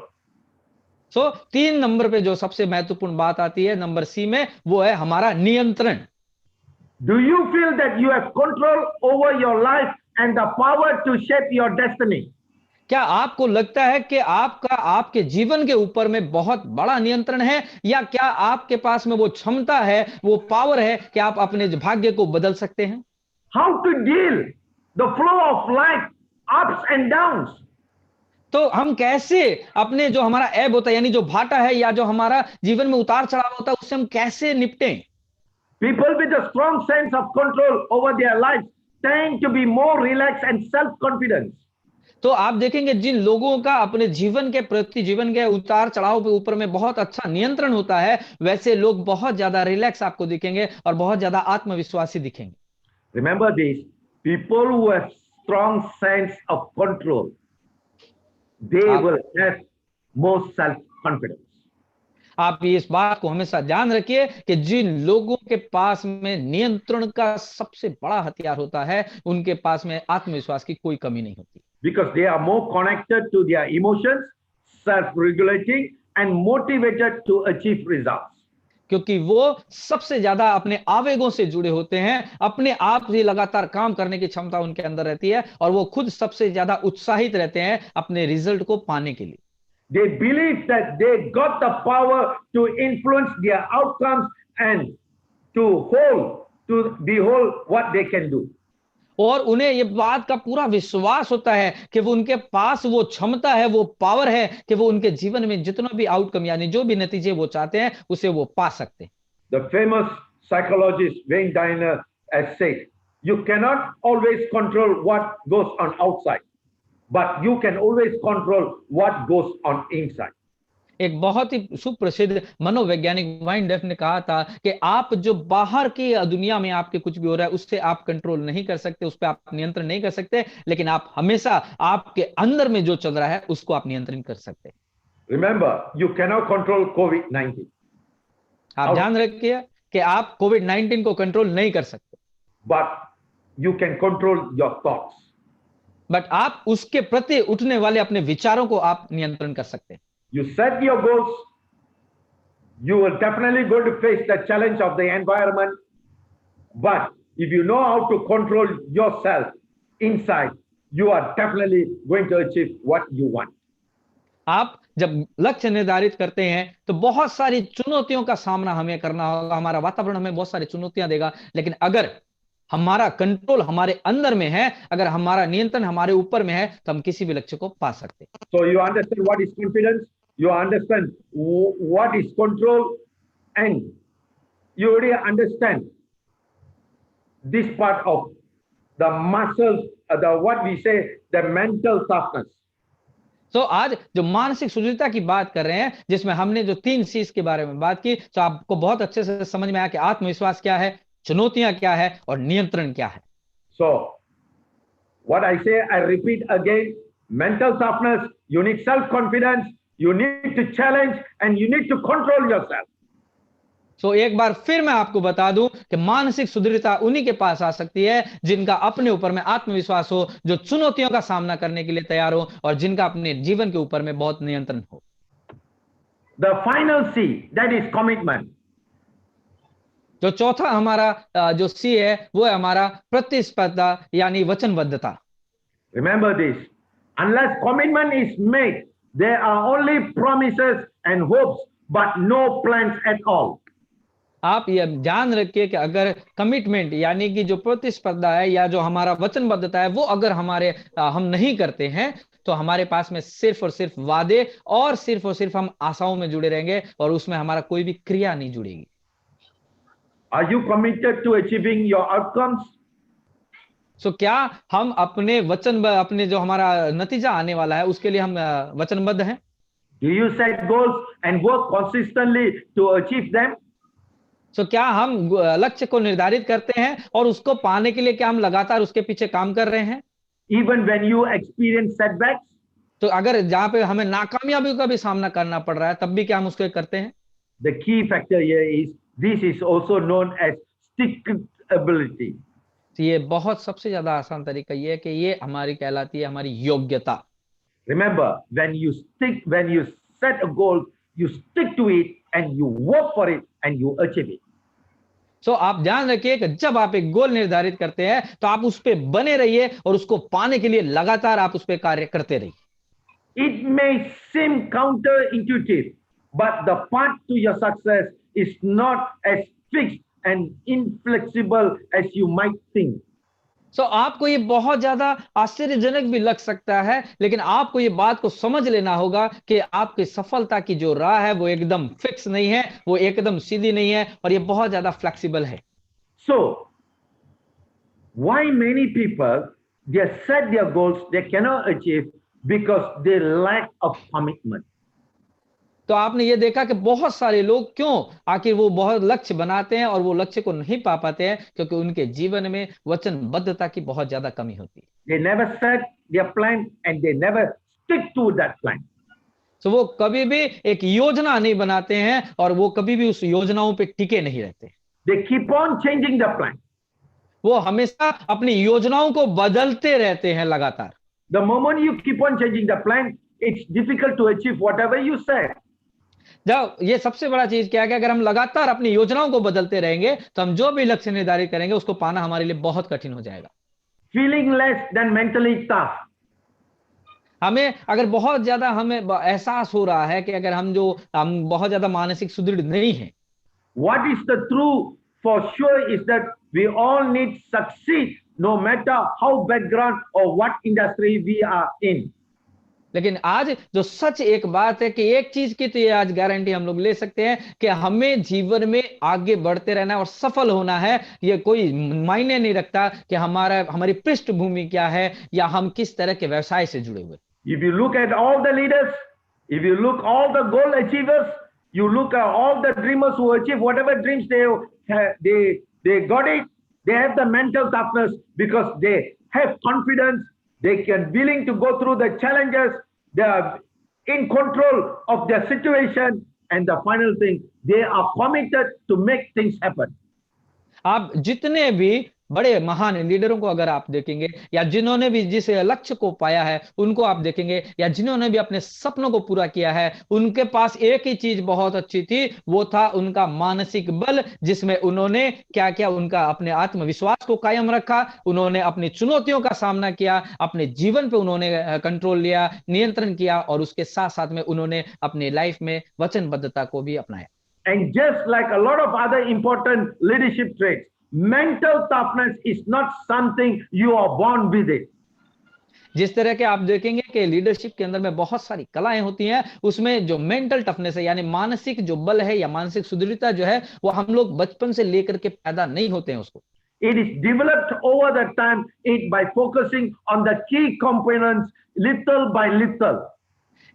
3 number पे जो सबसे महत्वपूर्ण बात आती है, नंबर सी में, वो है हमारा नियंत्रण। Do you feel that you have control over your life and the power to shape your destiny? क्या आपको लगता है कि आपके जीवन के ऊपर में बहुत बड़ा नियंत्रण है, या क्या आपके पास में वो क्षमता है, वो पावर है कि आप अपने भाग्य को बदल सकते हैं? How to deal the flow of life, ups and downs? तो हम कैसे अपने जो हमारा ऐब होता है, यानी जो भाटा है या जो हमारा जीवन में उतार चढ़ाव होता है, उससे हम कैसे निपटें? People with a strong sense of control over their lives tend to be more relaxed and self-confident. तो आप देखेंगे जिन लोगों का अपने जीवन के प्रति, जीवन के उतार चढ़ाव के ऊपर में बहुत अच्छा नियंत्रण होता है, वैसे लोग बहुत ज्यादा रिलैक्स आपको दिखेंगे और बहुत ज्यादा आत्मविश्वासी दिखेंगे। Remember this, people who have strong sense of control, they will have more self-confidence. आप ये इस बात को हमेशा ध्यान रखिए कि जिन लोगों के पास में नियंत्रण का सबसे बड़ा हथियार होता है, उनके पास में आत्मविश्वास की कोई कमी नहीं होती। Because they are more connected to their emotions, self-regulating and motivated to achieve results. क्योंकि वो सबसे ज्यादा अपने आवेगों से जुड़े होते हैं, अपने आप से लगातार काम करने की क्षमता उनके अंदर रहती है और वो खुद सबसे ज्यादा उत्साहित रहते हैं अपने रिजल्ट को पाने के लिए। They believe that they got the power to influence their outcomes and to behold what they can do. और उन्हें ये बात का पूरा विश्वास होता है कि वो उनके पास वो क्षमता है, वो पावर है कि वो उनके जीवन में जितना भी आउटकम यानी जो भी नतीजे वो चाहते हैं उसे वो पा सकते हैं। The famous psychologist Wayne Dyer has said, you cannot always control what goes on outside, but you can always control what goes on inside. एक बहुत ही सुप्रसिद्ध मनोवैज्ञानिक वाइन डेफ ने कहा था कि आप जो बाहर की दुनिया में आपके कुछ भी हो रहा है उससे आप कंट्रोल नहीं कर सकते, उस पर आप नियंत्रण नहीं कर सकते, लेकिन आप हमेशा आपके अंदर में जो चल रहा है उसको आप नियंत्रण कर सकते हैं। Remember, you cannot control COVID-19. आप ध्यान रखिए कि आप कोविड-19 को कंट्रोल नहीं कर सकते, but you can control your thoughts. But आप उसके प्रति उठने वाले अपने विचारों को आप नियंत्रण कर सकते हैं। You set your goals, you will definitely go to face the challenge of the environment. But if you know how to control yourself inside, you are definitely going to achieve what you want. आप जब लक्ष्य निर्धारित करते हैं तो बहुत सारी चुनौतियों का सामना हमें करना होगा, हमारा वातावरण हमें बहुत सारी चुनौतियां देगा, लेकिन अगर हमारा कंट्रोल हमारे अंदर में है, अगर हमारा नियंत्रण हमारे ऊपर में है, तो हम किसी भी लक्ष्य को पा सकते हैं। So you understand what is confidence? you understand what is control, and you already understand this part of the muscles, the what we say, the mental toughness. तो आज जो मानसिक सुदृढ़ता की बात कर रहे हैं, जिसमें हमने जो 3 चीज के बारे में बात की, तो आपको बहुत अच्छे से समझ में आया कि आत्मविश्वास क्या है, चुनौतियां क्या है और नियंत्रण क्या है। So, what I say, I repeat again, mental toughness, you need self-confidence, you need to challenge, and you need to control yourself. तो एक बार फिर मैं आपको बता दूं कि मानसिक सुदृढ़ता उन्हीं के पास आ सकती है जिनका अपने ऊपर में आत्मविश्वास हो, जो चुनौतियों का सामना करने के लिए तैयार हो और जिनका अपने जीवन के ऊपर में बहुत नियंत्रण हो। The final C, that is commitment. जो चौथा हमारा जो सी है वो है हमारा प्रतिस्पर्धा यानी वचनबद्धता। Remember this, unless commitment is made, there are only promises and hopes, but no plans at all. आप ये ध्यान रखिए कि अगर कमिटमेंट यानी कि जो प्रतिस्पर्धा है या जो हमारा वचनबद्धता है वो अगर हम नहीं करते हैं तो हमारे पास में सिर्फ और सिर्फ वादे और सिर्फ हम आशाओं में जुड़े रहेंगे और उसमें हमारा कोई भी क्रिया नहीं जुड़ेगी। Are you committed to achieving your outcomes? सो क्या हम अपने जो हमारा नतीजा आने वाला है उसके लिए हम वचनबद्ध हैं? Do you set goals and work consistently to achieve them? सो क्या हम लक्ष्य को निर्धारित करते हैं और उसको पाने के लिए क्या हम लगातार उसके पीछे काम कर रहे हैं? Even when you experience setbacks? तो अगर जहां पे हमें नाकामयाबियों का भी सामना करना पड़ रहा है तब भी क्या हम उसको करते हैं? The key factor here is this is also known as stickability. ये बहुत सबसे ज्यादा आसान तरीका ये है कि ये हमारी कहलाती है हमारी योग्यता। Remember, when you set a goal, you stick to it and you work for it and you achieve it. सो आप ध्यान रखिए कि जब आप एक गोल निर्धारित करते हैं तो आप उस पे बने रहिए और उसको पाने के लिए लगातार आप उस पे कार्य करते रहिए। It may seem counterintuitive, but the path to your success is not as fixed and inflexible as you might think. सो आपको ये बहुत ज्यादा आश्चर्यजनक भी लग सकता है, लेकिन आपको ये बात को समझ लेना होगा कि आपकी सफलता की जो राह है वो एकदम फिक्स नहीं है, वो एकदम सीधी नहीं है और ये बहुत ज्यादा फ्लेक्सिबल है। So, why many people they set their goals they cannot achieve because they lack of commitment. तो आपने ये देखा कि बहुत सारे लोग क्यों आखिर वो बहुत लक्ष्य बनाते हैं और वो लक्ष्य को नहीं पा पाते हैं क्योंकि उनके जीवन में वचनबद्धता की बहुत ज्यादा कमी होती है। They never set their plan and they never stick to that plan. तो वो कभी भी एक योजना नहीं बनाते हैं और वो कभी भी उस योजनाओं पे टिके नहीं रहते। They keep on changing the plan. वो हमेशा अपनी योजनाओं को बदलते रहते हैं लगातार। The moment you keep on changing the plan, it's difficult to achieve whatever you said. जब ये सबसे बड़ा चीज क्या है कि अगर हम लगातार अपनी योजनाओं को बदलते रहेंगे तो हम जो भी लक्ष्य निर्धारित करेंगे उसको पाना हमारे लिए बहुत कठिन हो जाएगा। Feeling less than mentally tough. हमें अगर बहुत ज्यादा हमें एहसास हो रहा है कि अगर हम बहुत ज्यादा मानसिक सुदृढ़ नहीं है। What is the truth for sure is that we all need succeed no matter how background or what industry we are in. लेकिन आज जो सच एक बात है कि एक चीज की तो ये आज गारंटी हम लोग ले सकते हैं कि हमें जीवन में आगे बढ़ते रहना है और सफल होना है। ये कोई मायने नहीं रखता कि हमारी पृष्ठभूमि क्या है या हम किस तरह के व्यवसाय से जुड़े हुए। If you look at all the leaders, if you look all the goal achievers, you look at all the dreamers who achieve whatever dreams they got it, they have the mental toughness because they have confidence, they can willing to go through the challenges, they are in control of their situation, and the final thing, they are committed to make things happen. आप जितने भी बड़े महान लीडरों को अगर आप देखेंगे या जिन्होंने भी जिस लक्ष्य को पाया है उनको आप देखेंगे या जिन्होंने भी अपने सपनों को पूरा किया है, उनके पास एक ही चीज बहुत अच्छी थी, वो था उनका मानसिक बल, जिसमें उन्होंने क्या किया, उनका अपने आत्मविश्वास को कायम रखा, उन्होंने अपनी चुनौतियों का सामना किया, अपने जीवन पे उन्होंने कंट्रोल लिया, नियंत्रण किया और उसके साथ साथ में उन्होंने अपनी लाइफ में वचनबद्धता को भी अपनाया। And just like a lot of other important leadership traits, mental toughness is not something you are born with it. जिस तरह के आप देखेंगे कि लीडरशिप के अंदर में बहुत सारी कलाएं होती हैं, उसमें जो मेंटल टफनेस है यानी मानसिक जो बल है या मानसिक सुदृढ़ता जो है, वो हम लोग बचपन से लेकर के पैदा नहीं होते हैं उसको। It is developed over the time by focusing on the key components little by little.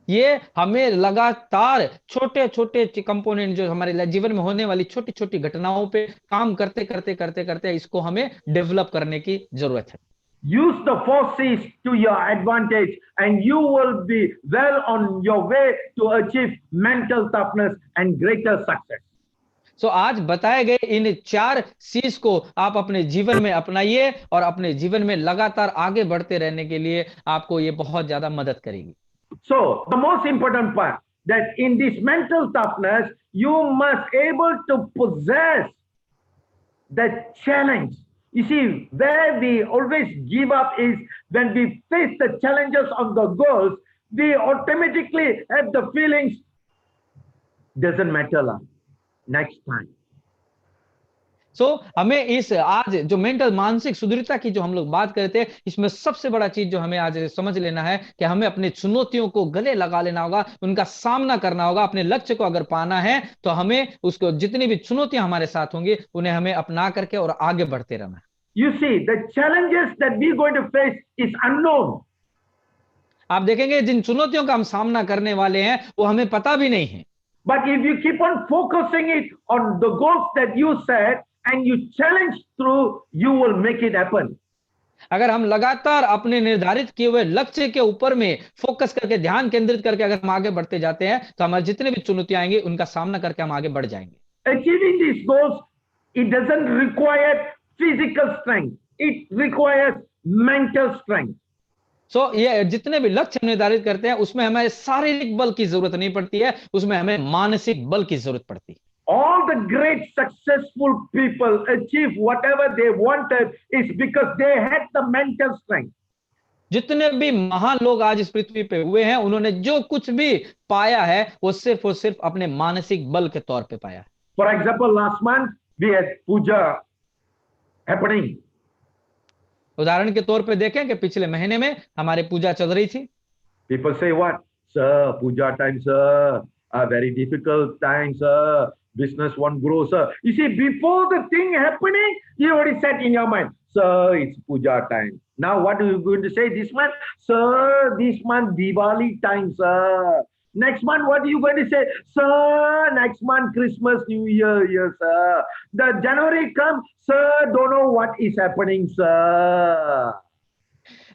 ये हमें लगातार छोटे छोटे कंपोनेंट जो हमारे जीवन में होने वाली छोटी छोटी घटनाओं पे काम करते करते करते करते इसको हमें डेवलप करने की जरूरत है। Use the forces to your advantage and you will be well on your way to achieve mental toughness and greater success. सो आज बताए गए इन 4 चीज को आप अपने जीवन में अपनाइए और अपने जीवन में लगातार आगे बढ़ते रहने के लिए आपको ये बहुत ज्यादा मदद करेगी। So the most important part that in this mental toughness you must able to possess the challenge. You see, where we always give up is when we face the challenges of the goals, we automatically have the feelings, doesn't matter lah, next time. सो हमें इस आज जो mental मानसिक सुदृढ़ता की जो हम लोग बात करते हैं, इसमें सबसे बड़ा चीज जो हमें आज समझ लेना है कि हमें अपनी चुनौतियों को गले लगा लेना होगा, उनका सामना करना होगा। अपने लक्ष्य को अगर पाना है तो हमें उसको जितनी भी चुनौतियां हमारे साथ होंगी उन्हें हमें अपना करके और आगे बढ़ते रहना है। You see, the challenges that we're going to face is unknown. आप देखेंगे जिन चुनौतियों का हम सामना करने वाले हैं वो हमें पता भी नहीं है। But if you keep on focusing it on the goals that you set and you challenge through, you will make it happen. अगर हम लगातार अपने निर्धारित किए हुए लक्ष्य के ऊपर में फोकस करके ध्यान केंद्रित करके अगर हम आगे बढ़ते जाते हैं तो हमारे जितने भी चुनौतियां आएंगी उनका सामना करके हम आगे बढ़ जाएंगे। Achieving these goals, it doesn't require physical strength. It requires mental strength. सो ये जितने भी लक्ष्य निर्धारित करते हैं उसमें हमें शारीरिक बल की जरूरत नहीं पड़ती है, उसमें हमें मानसिक बल की जरूरत पड़ती है। All the great successful people achieve whatever they wanted is because they had the mental strength. जितने भी महान लोग आज इस पृथ्वी पे हुए हैं उन्होंने जो कुछ भी पाया है वो सिर्फ और सिर्फ अपने मानसिक बल के तौर पे पाया है। For example, last month we had puja happening. उदाहरण के तौर पे देखें कि पिछले महीने में हमारे पूजा चल रही थी। People say what? Sir, puja time, sir. A very difficult time, sir. Business won't grow, sir. You see, before the thing happening, you already set in your mind, sir, it's puja time. Now, what are you going to say this month? Sir, this month Diwali time, sir. Next month, what are you going to say? Sir, next month Christmas, New Year, yes, sir. The January come, sir, don't know what is happening, sir.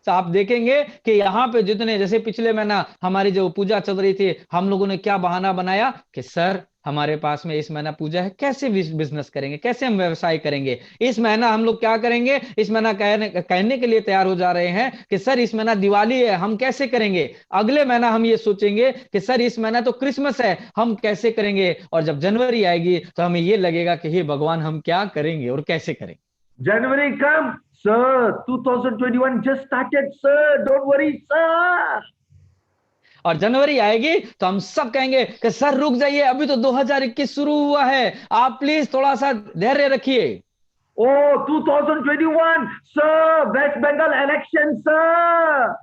तो आप देखेंगे कि यहाँ पे जितने जैसे पिछले महीना हमारी जो पूजा चल रही थी, हम लोगों ने क्या बहाना बनाया कि सर हमारे पास में इस महीना पूजा है, कैसे बिजनेस करेंगे, कैसे हम व्यवसाय करेंगे। इस महीना हम लोग क्या करेंगे, इस महीना कहने के लिए तैयार हो जा रहे हैं कि सर इस महीना दिवाली है, हम कैसे करेंगे। अगले महीना हम ये सोचेंगे कि सर इस महीना तो क्रिसमस है, हम कैसे करेंगे। और जब जनवरी आएगी तो हमें ये लगेगा कि हे भगवान हम क्या करेंगे और कैसे करेंगे। January come, sir, 2021 just started, sir, don't worry, sir. और जनवरी आएगी तो हम सब कहेंगे कि सर रुक जाइए, अभी तो 2021 शुरू हुआ है, आप प्लीज थोड़ा सा धैर्य रखिए। Oh, 2021, sir, West Bengal election, sir.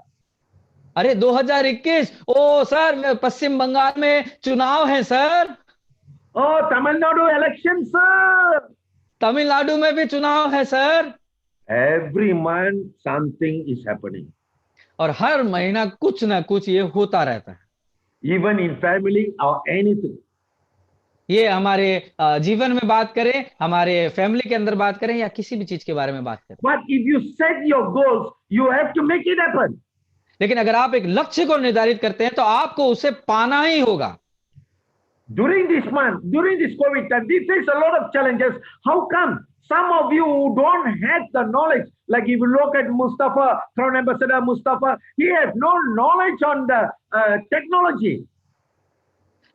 अरे 2021, ओ सर पश्चिम बंगाल में चुनाव है sir. Oh, Tamil Nadu election, sir. Tamil Nadu में भी चुनाव है sir. Every month something is happening. और हर महीना कुछ ना कुछ ये होता रहता है। Even in family or anything. ये हमारे जीवन में बात करें, हमारे फैमिली के अंदर बात करें या किसी भी चीज के बारे में बात करें। But if you set your goals, you have to make it happen. लेकिन अगर आप एक लक्ष्य को निर्धारित करते हैं तो आपको उसे पाना ही होगा। During this month, during this COVID time, we face a lot of challenges. How come? Some of you who don't have the knowledge, like if you look at Mustafa, Crown Ambassador Mustafa, he has no knowledge on the technology.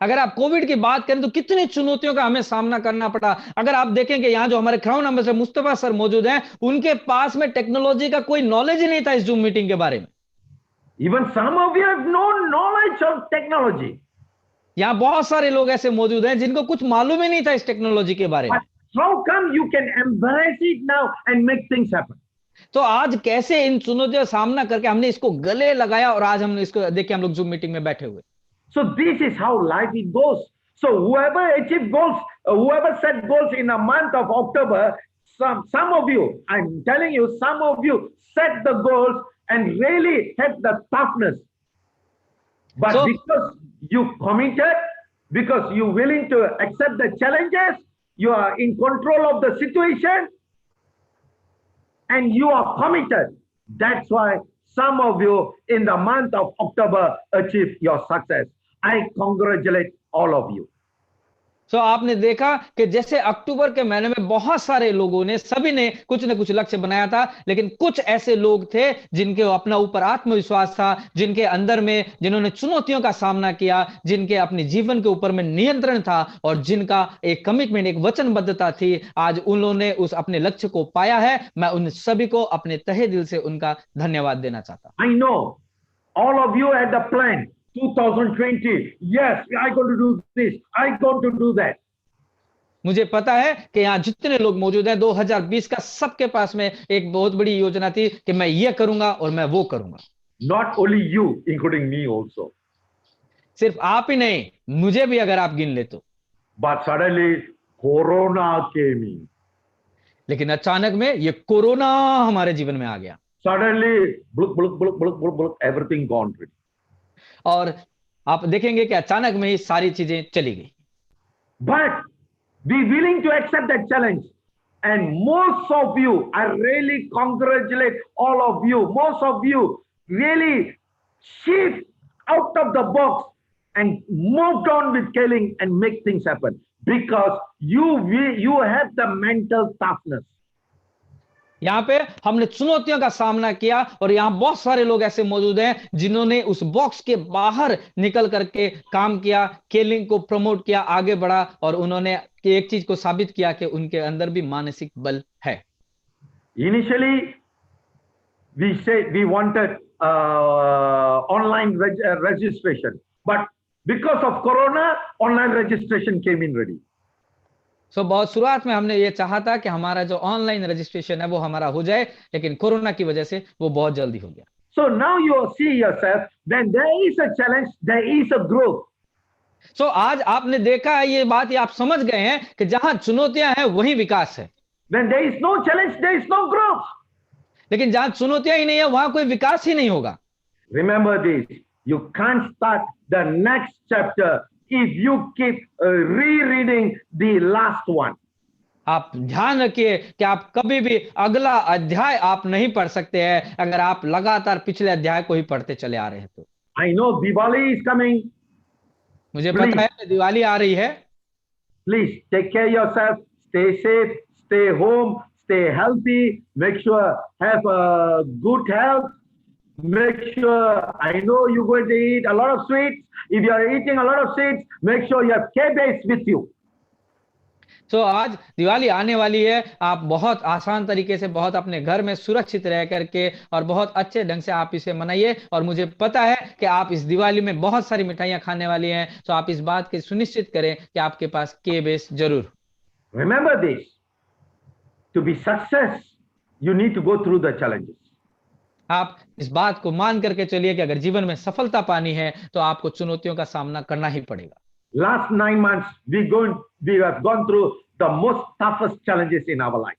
अगर आप Covid की बात करें तो कितनी चुनौतियों का हमें सामना करना पड़ा। अगर आप देखेंगे यहाँ जो हमारे क्राउन एम्बेसडर मुस्तफा सर मौजूद हैं, उनके पास में टेक्नोलॉजी का कोई नॉलेज ही नहीं था इस जूम मीटिंग के बारे में। Even some of you have no knowledge of technology. यहाँ बहुत सारे लोग ऐसे मौजूद हैं जिनको कुछ मालूम ही नहीं था इस टेक्नोलॉजी के बारे में। But how come you can embrace it now and make things happen? तो आज कैसे इन चुनौतियों का सामना करके हमने इसको गले लगाया और आज हमने इसको देखिए हम लोग जूम मीटिंग में बैठे हुए। So this is how life it goes. So whoever achieved goals, whoever set goals in a month of October, some of you, I'm telling you, some of you set the goals and really had the toughness. But So- because you committed, because you're willing to accept the challenges, you are in control of the situation, and you are committed. That's why some of you in the month of October achieved your success. I congratulate all of you. तो आपने देखा कि जैसे अक्टूबर के महीने में बहुत सारे लोगों ने सभी ने कुछ न कुछ लक्ष्य बनाया था, लेकिन कुछ ऐसे लोग थे जिनके अपना ऊपर आत्मविश्वास था, जिनके अंदर में जिन्होंने चुनौतियों का सामना किया, जिनके अपने जीवन के ऊपर में नियंत्रण था और जिनका एक कमिटमेंट, एक वचनबद्धता थी। आज उन्होंने उस अपने लक्ष्य को पाया है। मैं उन सभी को अपने तहे दिल से उनका धन्यवाद देना चाहता हूं। I know all of you had the plan 2020. Yes, I going to do this. I going to do that. मुझे पता है कि यहाँ जितने लोग मौजूद हैं 2020 का सबके पास में एक बहुत बड़ी योजना थी कि मैं ये करूंगा और मैं वो करूंगा। Not only you, including me also. सिर्फ आप ही नहीं, मुझे भी अगर आप गिन ले तो। But suddenly Corona came in. लेकिन अचानक में ये कोरोना हमारे जीवन में आ गया Suddenly, everything gone. और आप देखेंगे कि अचानक में ही सारी चीजें चली गई। But be willing to accept that challenge. And most of you, I really congratulate all of you. Most of you really shift out of the box and moved on with killing and make things happen because you have the mental toughness. यहाँ पे हमने चुनौतियों का सामना किया और यहाँ बहुत सारे लोग ऐसे मौजूद हैं जिन्होंने उस बॉक्स के बाहर निकल करके काम किया, केलिंग को प्रमोट किया, आगे बढ़ा और उन्होंने एक चीज को साबित किया कि उनके अंदर भी मानसिक बल है। Initially, we wanted online registration, but because of Corona, online registration came in ready. बहुत शुरुआत में हमने ये चाहा था कि हमारा जो ऑनलाइन रजिस्ट्रेशन है वो हमारा हो जाए, लेकिन कोरोना की वजह से वो बहुत जल्दी हो गया। So now you see yourself, then there is a challenge, there is a growth. आज आपने देखा है ये बात, ये आप समझ गए हैं कि जहां चुनौतियां हैं वहीं विकास है। When there is no challenge, there is no growth. लेकिन जहां चुनौतियां ही नहीं है वहां कोई विकास ही नहीं होगा। Remember this, you can't start the next chapter if you keep rereading the last one. आप ध्यान रखिए कि आप कभी भी अगला अध्याय आप नहीं पढ़ सकते हैं अगर आप लगातार पिछले अध्याय को ही पढ़ते चले आ रहे हैं तो। I know Diwali is coming. मुझे पता है कि दिवाली आ रही है। Please take care yourself, stay safe, stay home, stay healthy, make sure have a good health. Make sure, I know you're going to eat a lot of sweets. If you are eating a lot of sweets, make sure you have K-base with you. आज दिवाली आने वाली है। आप बहुत आसान तरीके से, बहुत अपने घर में सुरक्षित रह करके और बहुत अच्छे ढंग से आप इसे मनाइए। और मुझे पता है कि आप इस दिवाली में बहुत सारी मिठाइयां खाने वाली हैं, तो आप इस बात की सुनिश्चित करें कि आपके पास K-base जरूर। Remember this, to be success, you need to go through the challenges. आप इस बात को मान करके चलिए कि अगर जीवन में सफलता पानी है तो आपको चुनौतियों का सामना करना ही पड़ेगा। Last 9 months, we have gone through the most toughest challenges in our life.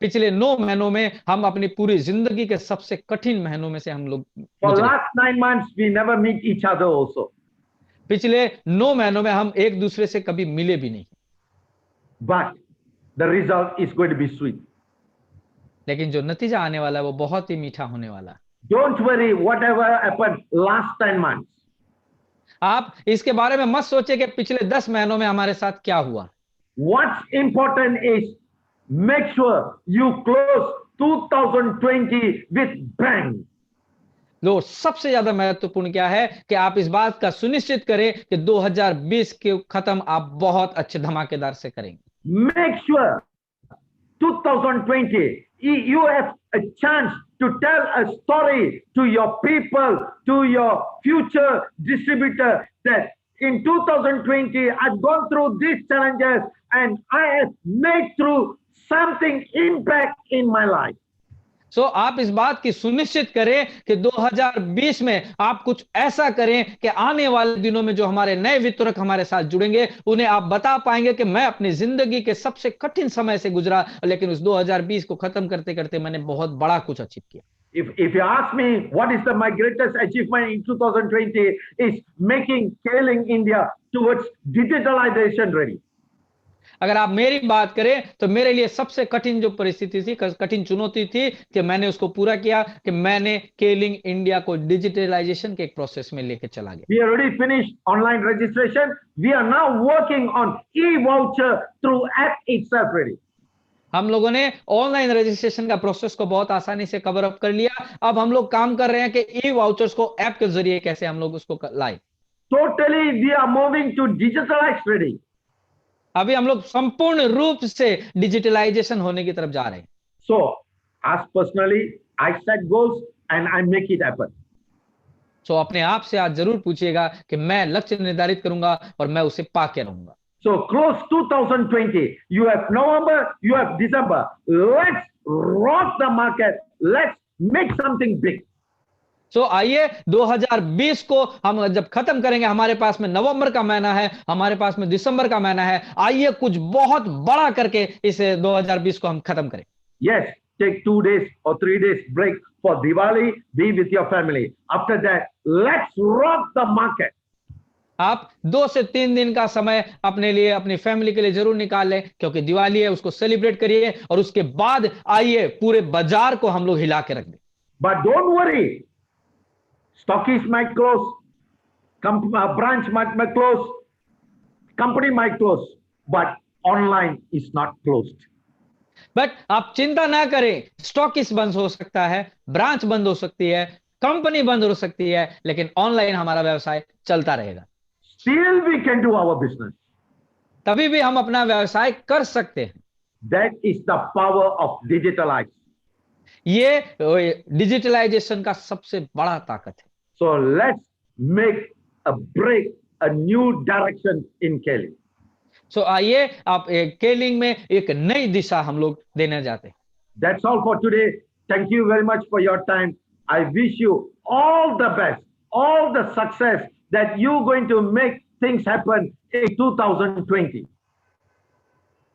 पिछले 9 महीनों में हम अपनी पूरी जिंदगी के सबसे कठिन महीनों में से हम लोग For last 9 months, we never meet each other also. पिछले 9 महीनों में हम एक दूसरे से कभी मिले भी नहीं, But the result is going to be sweet. लेकिन जो नतीजा आने वाला है वो बहुत ही मीठा होने वाला है। Don't worry whatever happened last 10 months. आप इसके बारे में मत सोचिए कि पिछले 10 महीनों में हमारे साथ क्या हुआ। What's important is make sure you close 2020 with bang. लो सबसे ज्यादा महत्वपूर्ण क्या है कि आप इस बात का सुनिश्चित करें कि 2020 के खत्म आप बहुत अच्छे धमाकेदार से करेंगे। Make sure 2020 you have a chance to tell a story to your people, to your future distributor, that in 2020 I've gone through these challenges and I have made through something impact in my life. सो आप इस बात की सुनिश्चित करें कि 2020 में आप कुछ ऐसा करें कि आने वाले दिनों में जो हमारे नए वितरक हमारे साथ जुड़ेंगे उन्हें आप बता पाएंगे कि मैं अपनी जिंदगी के सबसे कठिन समय से गुजरा, लेकिन उस 2020 को खत्म करते करते मैंने बहुत बड़ा कुछ अचीव किया। If you ask me what is my greatest achievement in 2020 is making Scaling India towards digitalization ready. अगर आप मेरी बात करें तो मेरे लिए सबसे कठिन जो परिस्थिति थी, कठिन चुनौती थी कि मैंने उसको पूरा किया, कि मैंने स्केलिंग इंडिया को डिजिटलाइजेशन के एक प्रोसेस में लेके चला गया। We already finished online registration. We are now working on e-voucher through app itself ready. हम लोगों ने ऑनलाइन रजिस्ट्रेशन का प्रोसेस को बहुत आसानी से कवर अप कर लिया। अब हम लोग काम कर रहे हैं कि ई वाउचर्स को ऐप के जरिए कैसे हम लोग उसको लाए। Totally we are moving to digitalized ready. अभी हम लोग संपूर्ण रूप से डिजिटलाइजेशन होने की तरफ जा रहे हैं। So, as personally, I set goals and I make it happen. सो अपने आप से आज जरूर पूछिएगा कि मैं लक्ष्य निर्धारित करूंगा और मैं उसे पा के रहूंगा। So, close 2020. You have November, you have December. Let's rock the market. Let's make something big. सो आइए 2020 को हम जब खत्म करेंगे, हमारे पास में नवंबर का महीना है, हमारे पास में दिसंबर का महीना है, आइए कुछ बहुत बड़ा करके इस 2020 को हम खत्म करें। Yes, take 2 days or 3 days break for Diwali. Be with your family. After that, let's rock the market. आप 2 से 3 दिन का समय अपने लिए, अपनी फैमिली के लिए जरूर निकाल लें, क्योंकि दिवाली है, उसको सेलिब्रेट करिए और उसके बाद आइए पूरे बाजार को हम लोग हिला के रख दें। But don't worry. Stockists might close, branch might close, company might close, but online is not closed. But आप चिंता ना करें, स्टॉकिस्ट बंद हो सकता है, ब्रांच बंद हो सकती है, कंपनी बंद हो सकती है, लेकिन ऑनलाइन हमारा व्यवसाय चलता रहेगा। Still we can do our business. तभी भी हम अपना व्यवसाय कर सकते हैं। That is the power of digitalized. ये डिजिटलाइजेशन का सबसे बड़ा ताकत है। So let's make a break, a new direction in Kelly. सो आइए आप स्केलिंग में एक नई दिशा हम लोग देने जाते हैं। That's all for today. Thank you very much for your time. I wish you all the best, all the success that you're going to make things happen in 2020.